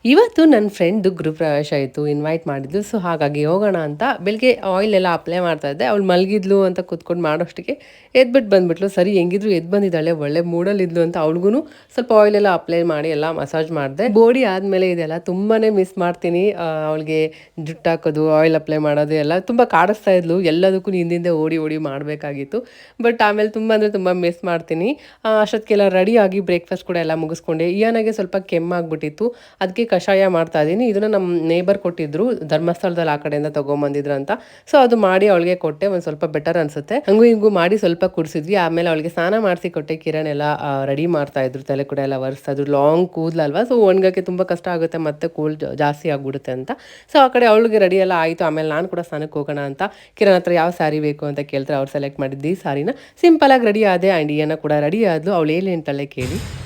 ಇವತ್ತು ನನ್ನ ಫ್ರೆಂಡ್‌ದು ಗೃಹಪ್ರವೇಶ ಇತ್ತು. ಇನ್ವೈಟ್ ಮಾಡಿದ್ಲು. ಸೊ, ಹಾಗಾಗಿ ಹೋಗೋಣ ಅಂತ ಬೆಳಿಗ್ಗೆ ಆಯಿಲ್ ಎಲ್ಲ ಅಪ್ಲೈ ಮಾಡ್ತಾ ಇದ್ದೆ. ಅವಳು ಮಲಗಿದ್ಲು ಅಂತ ಕೂತ್ಕೊಂಡು ಮಾಡೋಷ್ಟಕ್ಕೆ ಎದ್ಬಿಟ್ಟು ಬಂದ್ಬಿಟ್ಲು. ಸರಿ ಹೆಂಗಿದ್ರು ಎದ್ದು ಬಂದಿದ್ದಾಳೆ, ಒಳ್ಳೆ ಮೂಡಲ್ಲಿದ್ಲು ಅಂತ ಅವಳಿಗೂ ಸ್ವಲ್ಪ ಆಯಿಲ್ ಎಲ್ಲ ಅಪ್ಲೈ ಮಾಡಿ ಎಲ್ಲ ಮಸಾಜ್ ಮಾಡಿದೆ. ಬೋಡಿ ಆದಮೇಲೆ ಇದೆಲ್ಲ ತುಂಬಾನೇ ಮಿಸ್ ಮಾಡ್ತೀನಿ. ಅವಳಿಗೆ ಜುಟ್ಟು ಹಾಕೋದು, ಆಯಿಲ್ ಅಪ್ಲೈ ಮಾಡೋದು ಎಲ್ಲ ತುಂಬ ಕಾಡಿಸ್ತಾ ಇದ್ಲು. ಎಲ್ಲದಕ್ಕೂ ಹಿಂದಿಂದೆ ಓಡಿ ಓಡಿ ಮಾಡಬೇಕಾಗಿತ್ತು. ಬಟ್ ಆಮೇಲೆ ತುಂಬ ಅಂದರೆ ತುಂಬ ಮಿಸ್ ಮಾಡ್ತೀನಿ. ಅಷ್ಟೊತ್ತಿಗೆಲ್ಲ ರೆಡಿಯಾಗಿ ಬ್ರೇಕ್ಫಾಸ್ಟ್ ಕೂಡ ಎಲ್ಲ ಮುಗಿಸ್ಕೊಂಡೆ. ಇಯಾನಾಗೆ ಸ್ವಲ್ಪ ಕೆಮ್ಮಾಗ್ಬಿಟ್ಟಿತ್ತು. ಅದಕ್ಕೆ ಕಷಾಯ ಮಾಡ್ತಾ ಇದ್ದೀನಿ. ಇದನ್ನ ನಮ್ಮ ನೇಬರ್ ಕೊಟ್ಟಿದ್ರು, ಧರ್ಮಸ್ಥಳದಲ್ಲಿ ಆ ಕಡೆಯಿಂದ ತಗೊಂಬಂದಿದ್ರು ಅಂತ. ಸೊ ಅದು ಮಾಡಿ ಅವಳಿಗೆ ಕೊಟ್ಟೆ. ಒಂದು ಸ್ವಲ್ಪ ಬೆಟರ್ ಅನ್ಸುತ್ತೆ. ಹಂಗೂ ಹಿಂಗೂ ಮಾಡಿ ಸ್ವಲ್ಪ ಕುಡಿಸಿದ್ವಿ. ಆಮೇಲೆ ಅವಳಿಗೆ ಸ್ನಾನ ಮಾಡಿಸಿ ಕೊಟ್ಟೆ. ಕಿರಣ್ ಎಲ್ಲ ರೆಡಿ ಮಾಡ್ತಾ ಇದ್ರು, ತಲೆ ಕೂಡ ಎಲ್ಲ ಒರೆಸ್ತಾ ಇದ್ರು. ಲಾಂಗ್ ಕೂದಲಲ್ವಾ, ಸೊ ಒಣಗಕ್ಕೆ ತುಂಬ ಕಷ್ಟ ಆಗುತ್ತೆ, ಮತ್ತೆ ಕೂಲ್ ಜಾಸ್ತಿ ಆಗ್ಬಿಡುತ್ತೆ ಅಂತ. ಸೊ ಆ ಕಡೆ ಅವಳಿಗೆ ರೆಡಿ ಎಲ್ಲ ಆಯಿತು. ಆಮೇಲೆ ನಾನು ಕೂಡ ಸ್ನಾನಕ್ಕೆ ಹೋಗೋಣ ಅಂತ ಕಿರಣ್ ಹತ್ರ ಯಾವ ಸ್ಯಾರಿ ಬೇಕು ಅಂತ ಕೇಳ್ತಾರೆ. ಅವ್ರು ಸೆಲೆಕ್ಟ್ ಮಾಡಿದ್ದು ಈ ಸಾರಿನ. ಸಿಂಪಲ್ ಆಗಿ ರೆಡಿ ಆದೆ. ಆ್ಯಂಡ್ ಏನ ಕೂಡ ರೆಡಿ ಆದ್ಲು. ಅವಳು ಏನು ಹೇಳ್ತಾಳೆ ಕೇಳಿ.